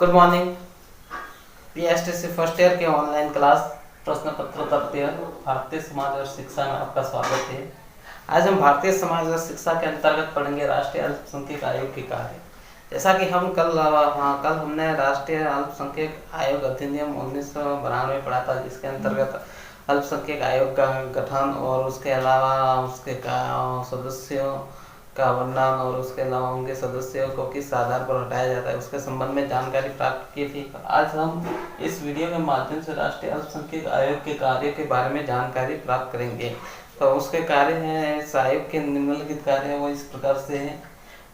Good morning. PSTC first year के online class प्रश्न पत्र तृतीय भारतीय समाज और शिक्षा में आपका स्वागत है। आज हम भारतीय समाज और शिक्षा के अंतर्गत पढ़ेंगे राष्ट्रीय अल्पसंख्यक आयोग के कार्य। जैसा कि हम कल हमने राष्ट्रीय अल्पसंख्यक आयोग अधिनियम 1992 पढ़ा था, जिसके अंतर्गत अल्पसंख्यक आयोग का गठन और उसके अलावा उसके सदस्यों का वर्णन और उसके अलावा उनके सदस्यों को किस आधार पर हटाया जाता है उसके संबंध में जानकारी प्राप्त की थी। आज हम इस वीडियो के माध्यम से राष्ट्रीय अल्पसंख्यक आयोग के कार्य के बारे में जानकारी प्राप्त करेंगे। तो उसके कार्य हैं, इस आयोग के निम्नलिखित कार्य हैं वो इस प्रकार से हैं।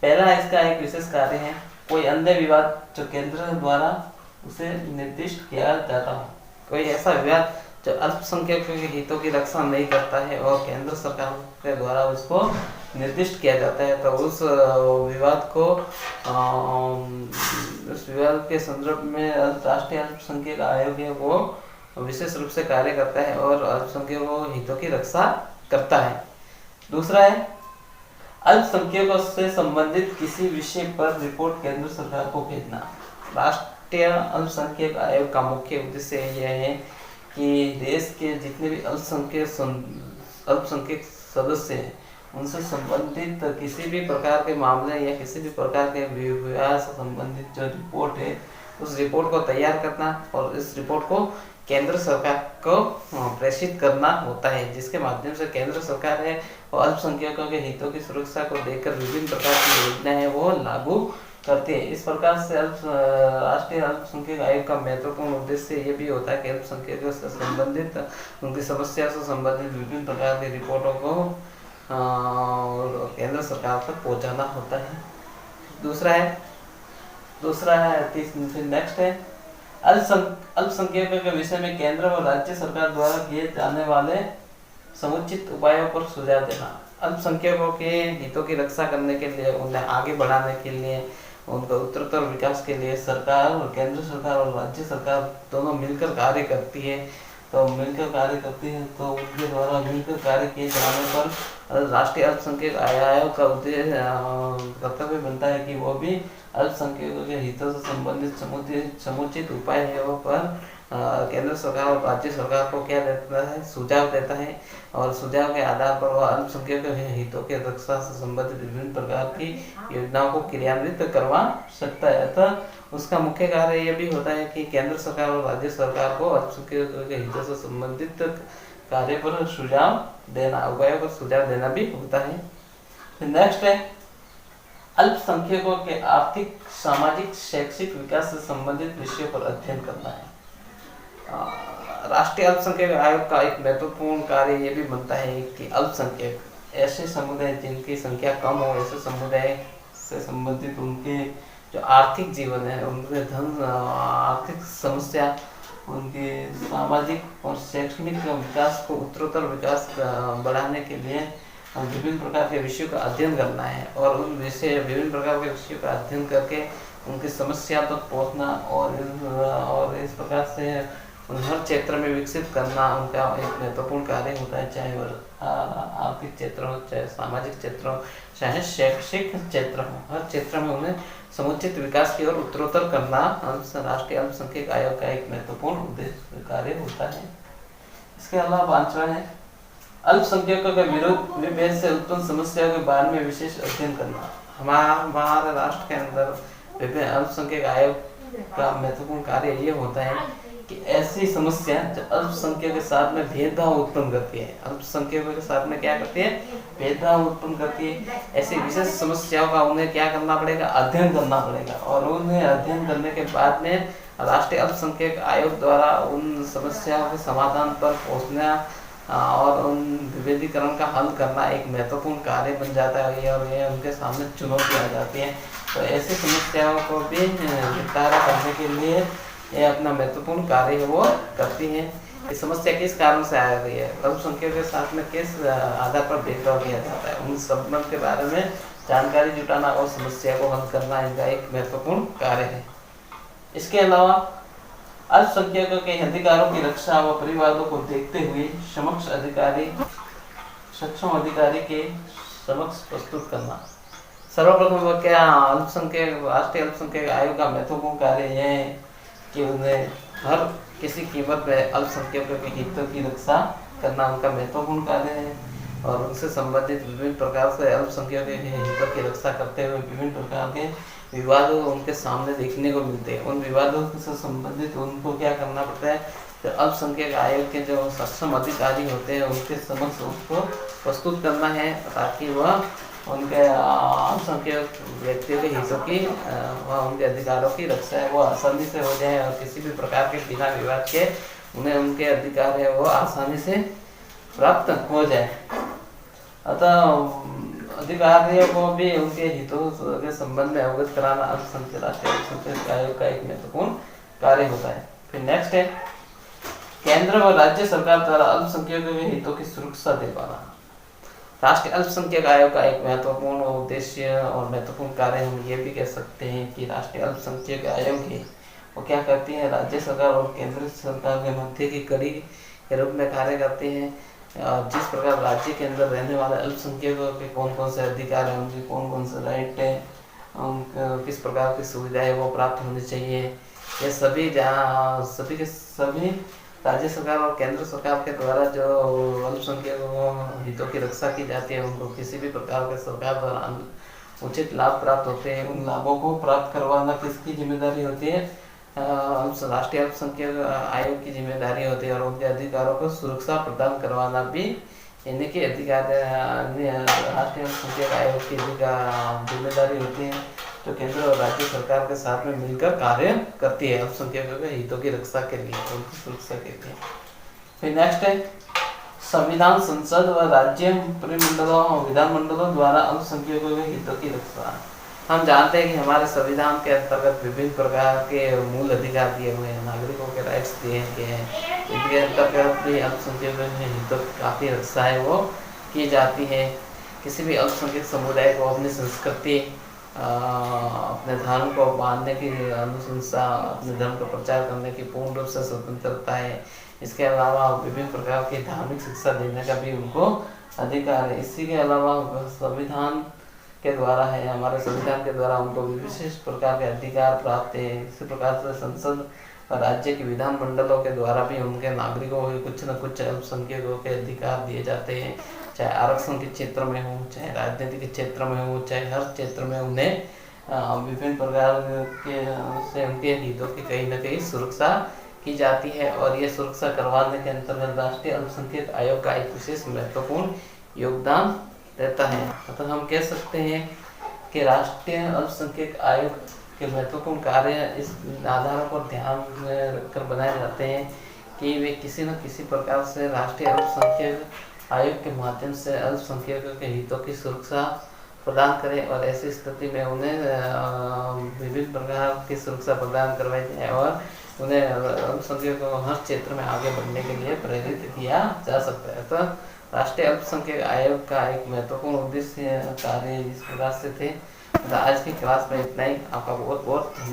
पहला, इसका एक विशेष कार्य है कोई अन्य विवाद जो केंद्र द्वारा उसे निर्दिष्ट किया जाता हो। कोई ऐसा विवाद जो अल्पसंख्यकों के हितों की रक्षा नहीं करता है और केंद्र सरकार के द्वारा उसको निर्दिष्ट किया जाता है, तो उस विवाद को उस विवाद के संदर्भ में राष्ट्रीय अल्पसंख्यक आयोग है वो विशेष रूप से कार्य करता है और अल्पसंख्यकों के हितों की रक्षा करता है। दूसरा है, अल्पसंख्यकों से संबंधित किसी विषय पर रिपोर्ट केंद्र सरकार को भेजना। राष्ट्रीय अल्पसंख्यक आयोग का मुख्य उद्देश्य यह है कि देश के जितने भी अल्पसंख्यक सदस्य हैं उनसे संबंधित किसी भी प्रकार के मामले या किसी भी प्रकार के विवाद से संबंधित जो रिपोर्ट है उस रिपोर्ट को तैयार करना और इस रिपोर्ट को केंद्र सरकार को प्रेषित करना होता है, जिसके माध्यम से केंद्र सरकार है वो अल्पसंख्यकों के हितों की सुरक्षा को देखकर विभिन्न प्रकार की योजनाएं है वो लागू करती है। इस प्रकार से राष्ट्रीय अल्पसंख्यक आयोग का महत्वपूर्ण उद्देश्य ये भी होता है कि अल्पसंख्यकों से संबंधित उनकी समस्या से संबंधित विभिन्न प्रकार की रिपोर्टों को केंद्र सरकार तक पहुंचाना होता है। दूसरा है नेक्स्ट है अल्पसंख्यकों के विषय में केंद्र और राज्य सरकार द्वारा किए जाने वाले समुचित उपायों पर सुझाव देना। अल्पसंख्यकों के हितों की रक्षा करने के लिए, उन्हें आगे बढ़ाने के लिए, उनका उत्तरोत्तर विकास के लिए सरकार और केंद्र सरकार और राज्य सरकार दोनों मिलकर कार्य करती है। तो उनके द्वारा मिलकर कार्य किए जाने पर राष्ट्रीय अल्पसंख्यक आयोग का उद्देश्य कर्तव्य बनता है कि वो भी अल्पसंख्यकों के हितों से संबंधित समुचित उपाय है वो पर केंद्र सरकार और राज्य सरकार को क्या देता है, सुझाव देता है और सुझाव के आधार पर वह अल्पसंख्यकों के हितों के रक्षा से संबंधित विभिन्न प्रकार की योजनाओं को क्रियान्वित करवा सकता है। अतः उसका मुख्य कार्य यह भी होता है कि केंद्र सरकार और राज्य सरकार को अल्पसंख्यकों के हितों से संबंधित कार्य पर सुझाव देना, उपायों पर सुझाव देना भी होता है। नेक्स्ट है अल्पसंख्यकों के आर्थिक, सामाजिक, शैक्षिक विकास से संबंधित विषयों पर अध्ययन करना है। राष्ट्रीय अल्पसंख्यक आयोग का एक महत्वपूर्ण कार्य ये भी बनता है कि अल्पसंख्यक ऐसे समुदाय जिनकी संख्या कम हो, ऐसे समुदाय से संबंधित उनके जो आर्थिक जीवन है, उनके आर्थिक समस्या, उनके सामाजिक और शैक्षणिक विकास को उत्तरोत्तर विकास बढ़ाने के लिए विभिन्न प्रकार के विषयों का अध्ययन करना है और विभिन्न प्रकार के विषयों का अध्ययन करके उनकी समस्या तक पहुंचना और इस प्रकार से हर क्षेत्र में विकसित करना उनका एक महत्वपूर्ण कार्य होता है, चाहे वह आर्थिक क्षेत्र हो, चाहे सामाजिक क्षेत्र हो, चाहे शैक्षिक क्षेत्र हो। हर क्षेत्र में उन्हें समुचित विकास की ओर उत्तरोत्तर करना राष्ट्रीय अल्पसंख्यक आयोग का एक महत्वपूर्ण उद्देश्य कार्य होता है। इसके अलावा पांचवा है अल्पसंख्यकों के विरोध विभेद से उत्पन्न समस्याओं के बारे में विशेष अध्ययन करना। हमारे राष्ट्र के अंदर विभिन्न अल्पसंख्यक आयोग का महत्वपूर्ण कार्य ये होता है कि ऐसी समस्या जो अल्पसंख्यकों के साथ में भेदभाव उत्पन्न करती है, अल्पसंख्यकों के साथ में क्या करती है, भेदभाव उत्पन्न करती है, ऐसी विशेष समस्याओं का उन्हें क्या करना पड़ेगा, अध्ययन करना पड़ेगा और उन्हें अध्ययन करने के बाद में राष्ट्रीय अल्पसंख्यक आयोग द्वारा उन समस्याओं के समाधान पर पहुंचना और उन विभेदीकरण का हल करना एक महत्वपूर्ण कार्य बन जाता है और ये उनके सामने चुनौती आ जाती है। तो ऐसी समस्याओं को भी निपटारा करने के लिए ये अपना महत्वपूर्ण कार्य है वो करती है। ये समस्या किस कारण से आ रही है, अल्पसंख्यकों के साथ में किस आधार पर भेदभाव किया जाता है, उन संबंध के बारे में जानकारी जुटाना और समस्या को हल करना इनका एक महत्वपूर्ण कार्य है। इसके अलावा अल्पसंख्यकों के अधिकारों की रक्षा व परिवारों को देखते हुए सक्षम अधिकारी के समक्ष प्रस्तुत करना। सर्वप्रथम वह क्या अल्पसंख्यक राष्ट्रीय अल्पसंख्यक आयोग का महत्वपूर्ण कार्य यह है कि उन्हें हर किसी कीमत पर अल्पसंख्यकों के हितों की रक्षा करना उनका महत्वपूर्ण कार्य है और उनसे संबंधित विभिन्न प्रकार से अल्पसंख्यकों के हितों की रक्षा करते हुए विभिन्न प्रकार के विवादों उनके सामने देखने को मिलते हैं। उन विवादों से संबंधित उनको क्या करना पड़ता है, तो अल्पसंख्यक आयोग के जो सक्षम अधिकारी होते हैं उनके समक्ष उसको प्रस्तुत करना है ताकि वह उनके अल्पसंख्यक व्यक्तियों के हितों की व उनके अधिकारों की रक्षा है वो आसानी से हो जाए और किसी भी प्रकार के बिना विवाद के उन्हें उनके अधिकार है वो आसानी से प्राप्त हो जाए। अतः अधिकारियों को भी उनके हितों के संबंध में अवगत कराना अल्पसंख्यक राष्ट्रीय अल्पसंख्यक आयोग का एक महत्वपूर्ण कार्य होता है। फिर नेक्स्ट है केंद्र व राज्य सरकार द्वारा अल्पसंख्यकों के हितों की सुरक्षा दे पाना। राष्ट्रीय अल्पसंख्यक आयोग का एक महत्वपूर्ण उद्देश्य और महत्वपूर्ण कार्य हम ये भी कह सकते हैं कि राष्ट्रीय अल्पसंख्यक आयोग है वो क्या करती है, राज्य सरकार और केंद्र सरकार के मध्य की कड़ी के रूप में कार्य करती है। जिस प्रकार राज्य के अंदर रहने वाले अल्पसंख्यकों के कौन कौन से अधिकार हैं, उनके कौन कौन से राइट है, किस प्रकार की सुविधाएं वो प्राप्त होनी चाहिए, ये सभी जहाँ सभी के सभी राज्य सरकार और केंद्र सरकार के द्वारा जो अल्पसंख्यकों हितों की रक्षा की जाती है उनको किसी भी प्रकार के सरकार द्वारा उचित लाभ प्राप्त होते हैं, उन लाभों को प्राप्त करवाना किसकी जिम्मेदारी होती है, राष्ट्रीय अल्पसंख्यक आयोग की जिम्मेदारी होती है और उनके अधिकारों को सुरक्षा प्रदान करवाना भी यानी कि अधिकार राष्ट्रीय अल्पसंख्यक आयोग की जिम्मेदारी होती है जो केंद्र और राज्य सरकार के साथ में मिलकर कार्य करती है अल्पसंख्यकों के हितों की रक्षा के लिए, उनकी सुरक्षा के लिए। फिर नेक्स्ट है संविधान संसद व राज्य परिमंडलों और विधानमंडलों द्वारा अल्पसंख्यकों के हितों की रक्षा। हम जानते हैं कि हमारे संविधान के अंतर्गत विभिन्न प्रकार के मूल अधिकार दिए हुए हैं, नागरिकों के राइट्स दिए गए हैं, इनके अंतर्गत भी अल्पसंख्यकों के हितों की काफ़ी रक्षा है वो की जाती है। किसी भी अल्पसंख्यक समुदाय को अपनी संस्कृति अपने धर्म को मानने की अनुशंसा, अपने धर्म का प्रचार करने की पूर्ण रूप से स्वतंत्रता है। इसके अलावा विभिन्न प्रकार की धार्मिक शिक्षा देने का भी उनको अधिकार है। इसी के अलावा संविधान के द्वारा है, हमारे संविधान के द्वारा उनको विशेष प्रकार के अधिकार प्राप्त है। इसी प्रकार से संसद और राज्य के विधान मंडलों के द्वारा भी उनके नागरिकों को कुछ न कुछ अल्पसंख्यकों के अधिकार दिए जाते हैं, चाहे आरक्षण के क्षेत्र में हो, चाहे राजनीति के क्षेत्र में हो, चाहे हर क्षेत्र में उन्हें विभिन्न प्रकार के से उनके हितों की कहीं न कहीं सुरक्षा की जाती है और ये सुरक्षा करवाने के अंतर्गत राष्ट्रीय अल्पसंख्यक आयोग का एक विशेष महत्वपूर्ण योगदान रहता है। अतः हम कह सकते हैं कि राष्ट्रीय अल्पसंख्यक आयोग के महत्वपूर्ण कार्य इस आधारों पर ध्यान में रखकर बनाए जाते हैं कि वे किसी न किसी प्रकार से राष्ट्रीय अल्पसंख्यक आयोग के माध्यम से अल्पसंख्यकों के हितों की सुरक्षा प्रदान करें और ऐसी स्थिति में उन्हें विभिन्न प्रकार की सुरक्षा प्रदान करवाई जाए और उन्हें अल्पसंख्यकों को हर क्षेत्र में आगे बढ़ने के लिए प्रेरित किया जा सकता है। तो राष्ट्रीय अल्पसंख्यक आयोग का एक महत्वपूर्ण उद्देश्य कार्य इस प्रकार से थे। आज की क्लास में इतना ही। आपका बहुत बहुत धन्यवाद।